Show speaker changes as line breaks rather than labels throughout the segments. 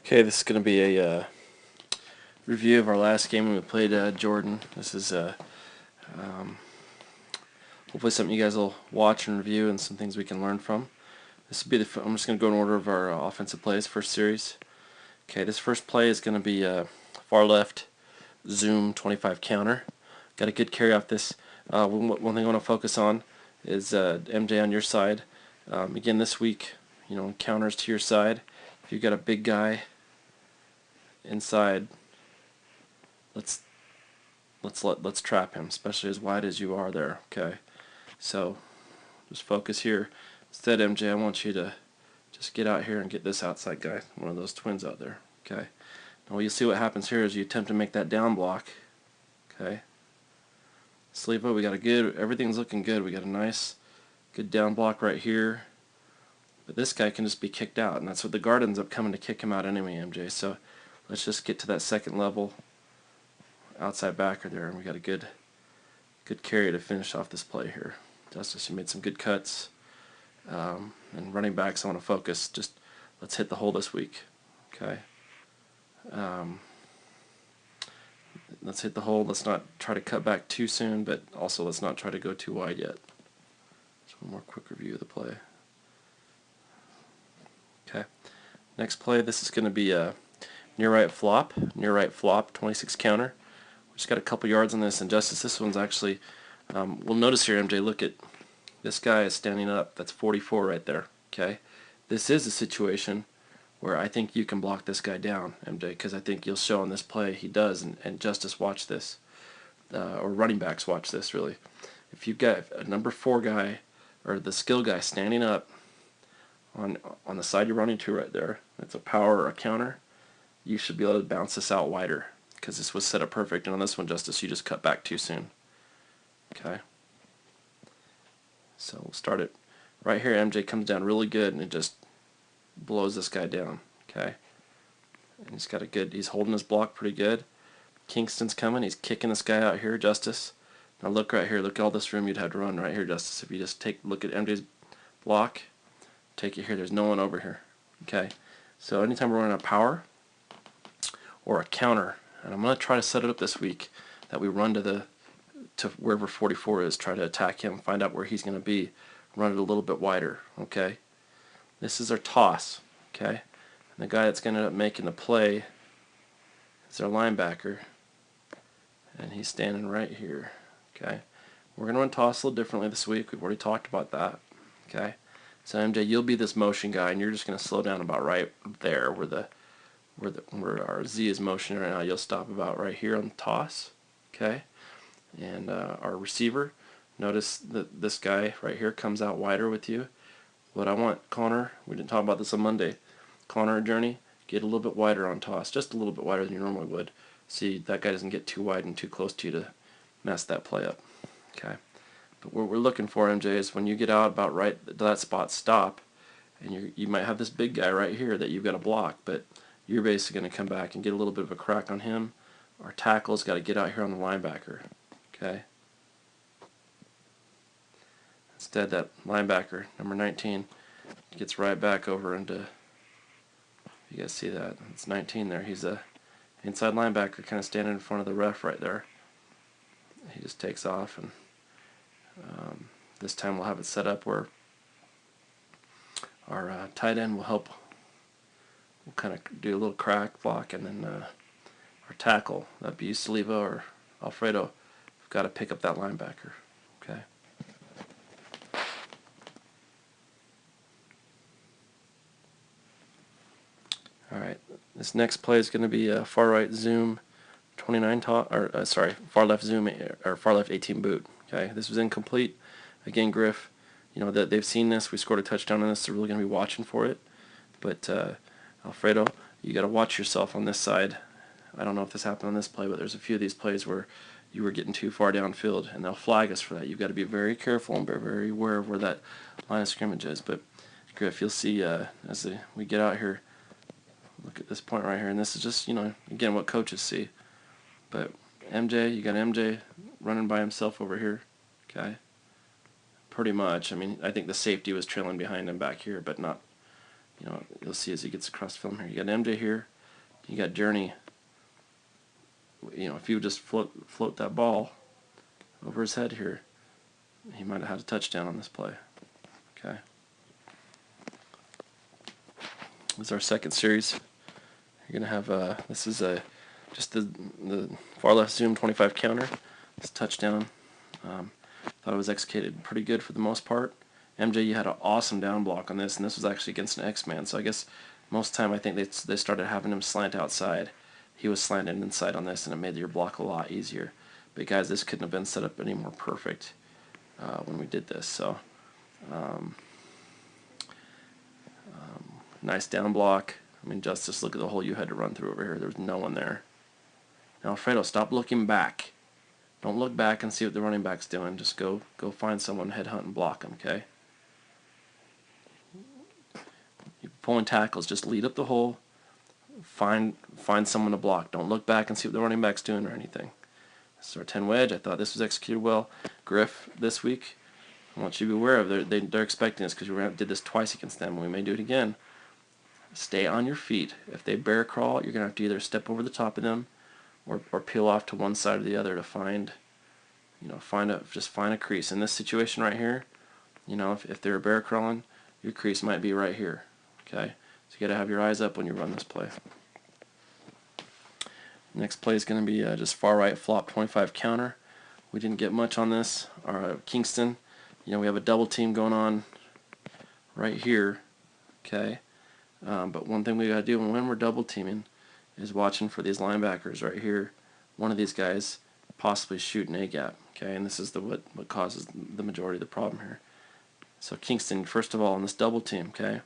Okay, this is going to be a review of our last game when we played Jordan. This is hopefully something you guys will watch and review and some things we can learn from. This will be I'm just going to go in order of our offensive plays, first series. Okay, this first play is going to be far left zoom 25 counter. Got a good carry off this. One thing I want to focus on is MJ on your side. Again, this week, counters to your side. If you've got a big guy inside, let's trap him, especially as wide as you are there. Okay, so just focus here. Instead, MJ, I want you to just get out here and get this outside guy, one of those twins out there. Okay, now you'll see what happens here is you attempt to make that down block. Okay, Sleva, we got a good, everything's looking good. We got a nice good down block right here, but this guy can just be kicked out, and that's what the guard ends up coming to kick him out anyway, MJ. So let's just get to that second level outside backer there, and we got a good carry to finish off this play here. Justice, you made some good cuts, and running backs I want to focus. Just let's hit the hole this week. Okay, let's hit the hole. Let's not try to cut back too soon, but also let's not try to go too wide yet. Just one more quick review of the play. Okay, next play, this is going to be a near right flop 26 counter. We just got a couple yards on this, and Justice, this one's actually, we'll notice here, MJ, look at this guy is standing up. That's 44 right there. Okay, this is a situation where I think you can block this guy down, MJ, because I think you'll show on this play he does, and Justice, watch this, or running backs watch this really. If you've got a number 4 guy or the skill guy standing up on the side you're running to right there, it's a power or a counter, you should be able to bounce this out wider, because this was set up perfect, and on this one, Justice, you just cut back too soon. Okay, so we'll start it right here. MJ comes down really good, and it just blows this guy down. Okay, and he's got a good, he's holding his block pretty good. Kingston's coming, he's kicking this guy out here, Justice. Now look right here, look at all this room you'd have to run right here, Justice. If you just look at MJ's block, take it here, there's no one over here. Okay, so anytime we're running a power or a counter, and I'm going to try to set it up this week that we run to wherever 44 is, try to attack him, find out where he's going to be, run it a little bit wider. Okay, this is our toss. Okay, and the guy that's going to end up making the play is our linebacker, and he's standing right here. Okay, we're going to run toss a little differently this week. We've already talked about that. Okay, so MJ, you'll be this motion guy, and you're just going to slow down about right there where our Z is motioning right now. You'll stop about right here on the toss. Okay, and our receiver, notice that this guy right here comes out wider with you. What I want, Connor, we didn't talk about this on Monday, Connor Journey, get a little bit wider on toss, just a little bit wider than you normally would. See, that guy doesn't get too wide and too close to you to mess that play up. Okay, but what we're looking for, MJ, is when you get out about right to that spot, stop, and you might have this big guy right here that you've got to block, but you're basically going to come back and get a little bit of a crack on him. Our tackle's got to get out here on the linebacker. Okay. Instead, that linebacker, number 19, gets right back over into, you guys see that, it's 19 there. He's a inside linebacker kind of standing in front of the ref right there. He just takes off, and this time we'll have it set up where our tight end will help. We'll kind of do a little crack block, and then our tackle, that'd be Sleva or Alfredo, we've got to pick up that linebacker. Okay. All right. This next play is going to be a far right zoom 29 far left zoom or far left 18 boot. Okay. This was incomplete. Again, Griff, that they've seen this. We scored a touchdown on this. They're really going to be watching for it. But Alfredo, you got to watch yourself on this side. I don't know if this happened on this play, but there's a few of these plays where you were getting too far downfield, and they'll flag us for that. You've got to be very careful and very aware of where that line of scrimmage is. But Griff, you'll see as we get out here, look at this point right here, and this is just, again, what coaches see. But MJ, you got MJ running by himself over here. Okay, pretty much. I mean, I think the safety was trailing behind him back here, but not. You'll see as he gets across film here. You got MJ here. You got Journey. You know, if you would just float that ball over his head here, he might have had a touchdown on this play. Okay. This is our second series. You're gonna have this is just the far left zoom 25 counter. It's a touchdown. Thought it was executed pretty good for the most part. MJ, you had an awesome down block on this, and this was actually against an X-Man. So I guess most time I think they started having him slant outside. He was slanted inside on this, and it made your block a lot easier. But guys, this couldn't have been set up any more perfect when we did this. So nice down block. I mean, just look at the hole you had to run through over here. There was no one there. Now, Alfredo, stop looking back. Don't look back and see what the running back's doing. Just go find someone, headhunt, and block them, okay? You're pulling tackles. Just lead up the hole. Find someone to block. Don't look back and see what the running back's doing or anything. This is our 10 wedge. I thought this was executed well. Griff this week, I want you to be aware of. They're expecting this because we did this twice against them, and we may do it again. Stay on your feet. If they bear crawl, you're going to have to either step over the top of them or peel off to one side or the other to find, just find a crease. In this situation right here, if they're bear crawling, your crease might be right here. Okay, so you got to have your eyes up when you run this play. Next play is going to be just far right flop 25 counter. We didn't get much on this. Our Kingston, we have a double team going on right here. Okay, but one thing we got to do when we're double teaming is watching for these linebackers right here. One of these guys possibly shoot an A-gap, okay, and this is what causes the majority of the problem here. So Kingston, first of all, on this double team, okay,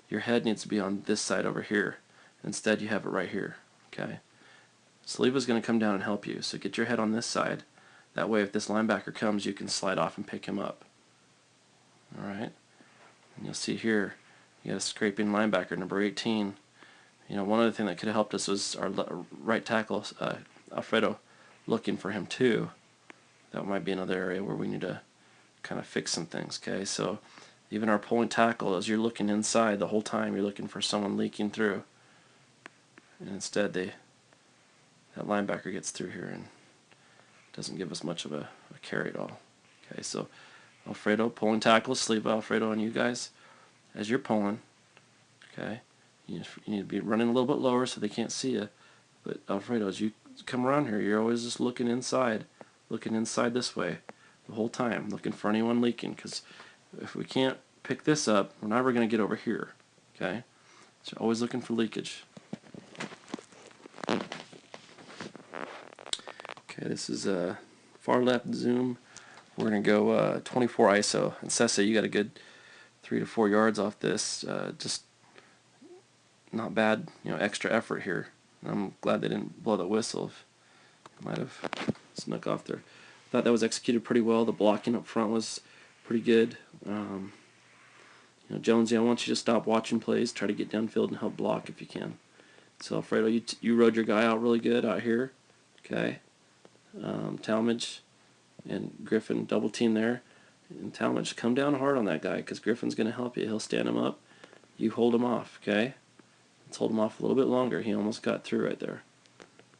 your head needs to be on this side over here. Instead, you have it right here, okay. Saliva's going to come down and help you, so get your head on this side. That way, if this linebacker comes, you can slide off and pick him up. All right, and you'll see here, you got a scraping linebacker, number 18. One other thing that could have helped us was our right tackle, Alfredo, looking for him too. That might be another area where we need to kind of fix some things, okay? So even our pulling tackle, as you're looking inside the whole time, you're looking for someone leaking through. And instead, that linebacker gets through here and doesn't give us much of a carry at all. Okay, so Alfredo, pulling tackle, sleeve Alfredo on you guys as you're pulling, okay? You need to be running a little bit lower so they can't see you. But Alfredo, as you come around here, you're always just looking inside this way the whole time, looking for anyone leaking, because if we can't pick this up, we're never going to get over here, okay? So you're always looking for leakage. Okay, this is a far left zoom. We're going to go 24 ISO. And Sessa, you got a good 3 to 4 yards off this. Just not bad, extra effort here. I'm glad they didn't blow the whistle. It might have snuck off there. Thought that was executed pretty well. The blocking up front was pretty good. Jonesy, I want you to stop watching plays. Try to get downfield and help block if you can. So Alfredo, you rode your guy out really good out here. Okay. Talmadge and Griffin double team there. And Talmadge, come down hard on that guy because Griffin's going to help you. He'll stand him up. You hold him off, okay? Let's hold him off a little bit longer. He almost got through right there.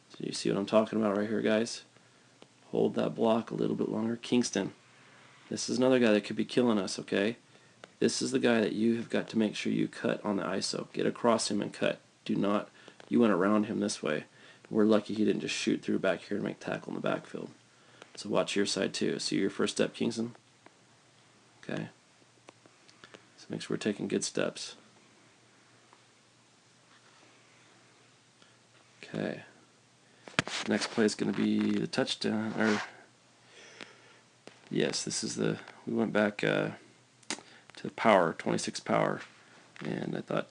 So you see what I'm talking about right here, guys? Hold that block a little bit longer. Kingston, this is another guy that could be killing us, okay? This is the guy that you have got to make sure you cut on the ISO. Get across him and cut. Do not, you went around him this way. We're lucky he didn't just shoot through back here and make tackle in the backfield. So watch your side too. See your first step, Kingston? Okay. So make sure we're taking good steps. Okay. Next play is going to be the touchdown, or yes, this is we went back to power, 26 power, and I thought,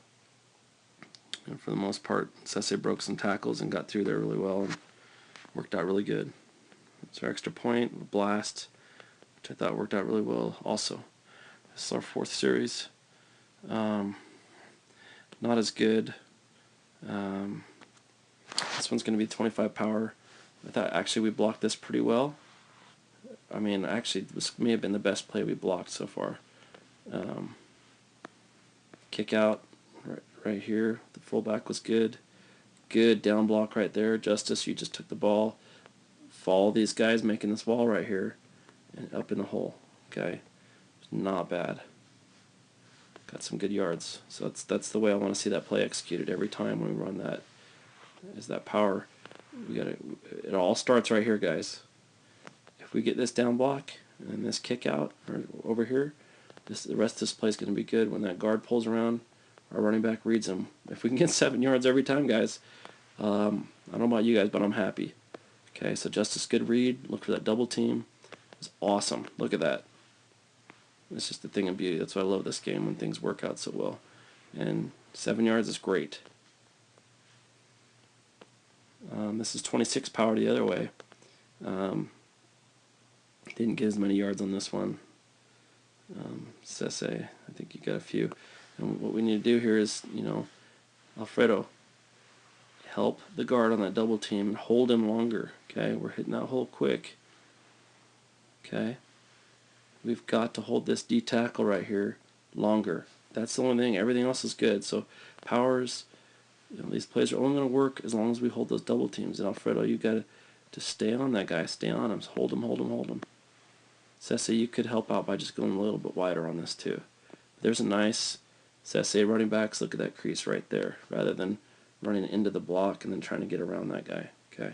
for the most part, Sesse broke some tackles and got through there really well and worked out really good. It's our extra point, blast, which I thought worked out really well also. This is our fourth series. Not as good. This one's going to be 25 power. I thought actually we blocked this pretty well. I mean, actually, this may have been the best play we blocked so far. Kick out right here. The fullback was good. Good down block right there. Justice, you just took the ball. Follow these guys making this ball right here and up in the hole. Okay, not bad. Got some good yards. So that's the way I want to see that play executed every time when we run that. Is that power? It all starts right here, guys. If we get this down block and this kick out or over here, the rest of this play is going to be good. When that guard pulls around, our running back reads him. If we can get 7 yards every time, guys, I don't know about you guys, but I'm happy. Okay, so Justice, good read. Look for that double team. It's awesome. Look at that. It's just a thing of beauty. That's why I love this game, when things work out so well. And 7 yards is great. This is 26 power the other way. Didn't get as many yards on this one. Sese, I think you got a few. And what we need to do here is, Alfredo, help the guard on that double team and hold him longer. Okay, we're hitting that hole quick. Okay, we've got to hold this D tackle right here longer. That's the only thing. Everything else is good. So powers, these plays are only going to work as long as we hold those double teams. And Alfredo, you got to stay on that guy. Stay on him. Hold him. Hold him. Hold him. Sese, you could help out by just going a little bit wider on this too. There's a nice Sese running backs. Look at that crease right there, rather than running into the block and then trying to get around that guy. Okay.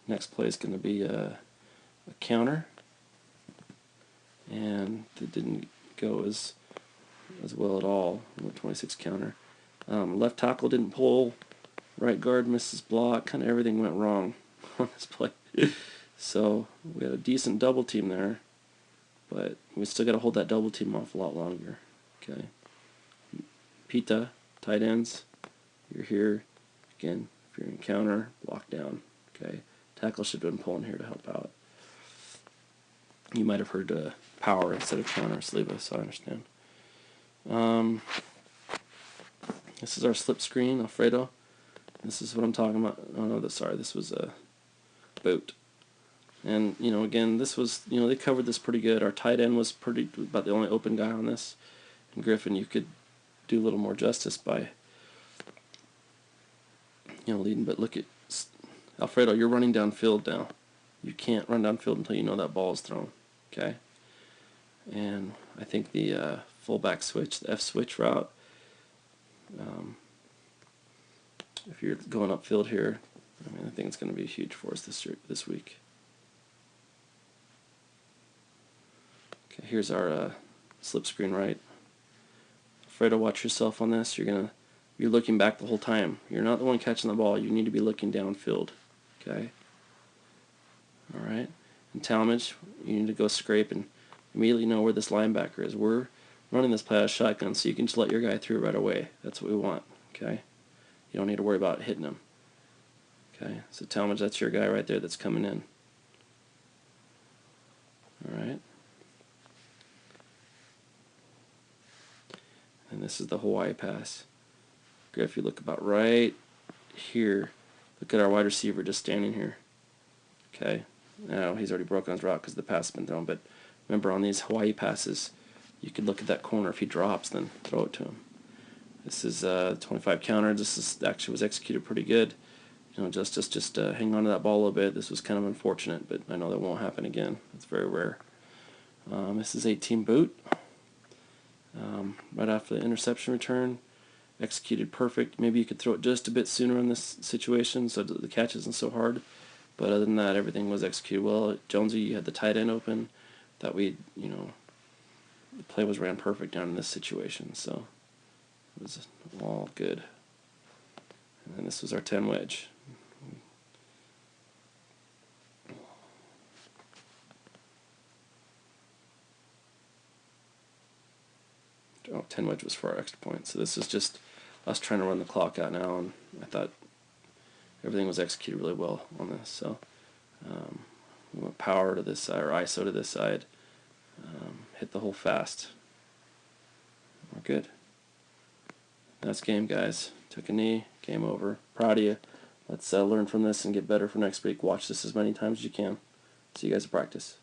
Next play is going to be a counter, and it didn't go as well at all. 26 counter. Left tackle didn't pull. Right guard misses block. Kind of everything went wrong on this play. So we had a decent double team there, but we still got to hold that double team off a lot longer. Okay. Pita, tight ends, you're here. Again, if you're in counter, block down. Okay. Tackle should have been pulling here to help out. You might have heard power instead of counter, Sliva, so I understand. This is our slip screen, Alfredo. This is what I'm talking about. Oh no, sorry, this was a boot. And again, this was they covered this pretty good. Our tight end was about the only open guy on this. And Griffin, you could do a little more justice by leading. But look at Alfredo, you're running downfield now. You can't run downfield until you know that ball is thrown. Okay. And I think the fullback switch, the F switch route. If you're going upfield here, I think it's going to be huge for us this week. Okay, here's our slip screen right. Alfredo, watch yourself on this. You're looking back the whole time. You're not the one catching the ball. You need to be looking downfield. Okay. All right. And Talmadge, you need to go scrape and immediately know where this linebacker is. We're running this play out of shotgun, so you can just let your guy through right away. That's what we want. Okay. You don't need to worry about hitting him. Okay. So Talmadge, that's your guy right there that's coming in. All right. And this is the Hawaii pass. Griff, you look about right here. Look at our wide receiver just standing here. Okay. Now he's already broken his route because the pass has been thrown. But remember, on these Hawaii passes, you could look at that corner. If he drops, then throw it to him. This is 25 counter. This actually was executed pretty good. Just hang on to that ball a little bit. This was kind of unfortunate, but I know that won't happen again. It's very rare. This is 18 boot. Right after the interception return, executed perfect. Maybe you could throw it just a bit sooner in this situation so that the catch isn't so hard. But other than that, everything was executed well. Jonesy, you had the tight end open. That the play was ran perfect down in this situation. So it was all good. And then this was our 10 wedge. Oh, 10 wedge was for our extra point. So this is just us trying to run the clock out now, and I thought everything was executed really well on this. So we went power to this side, or ISO to this side, hit the hole fast. We're good. That's game, guys. Took a knee, game over. Proud of you. Let's learn from this and get better for next week. Watch this as many times as you can. See you guys at practice.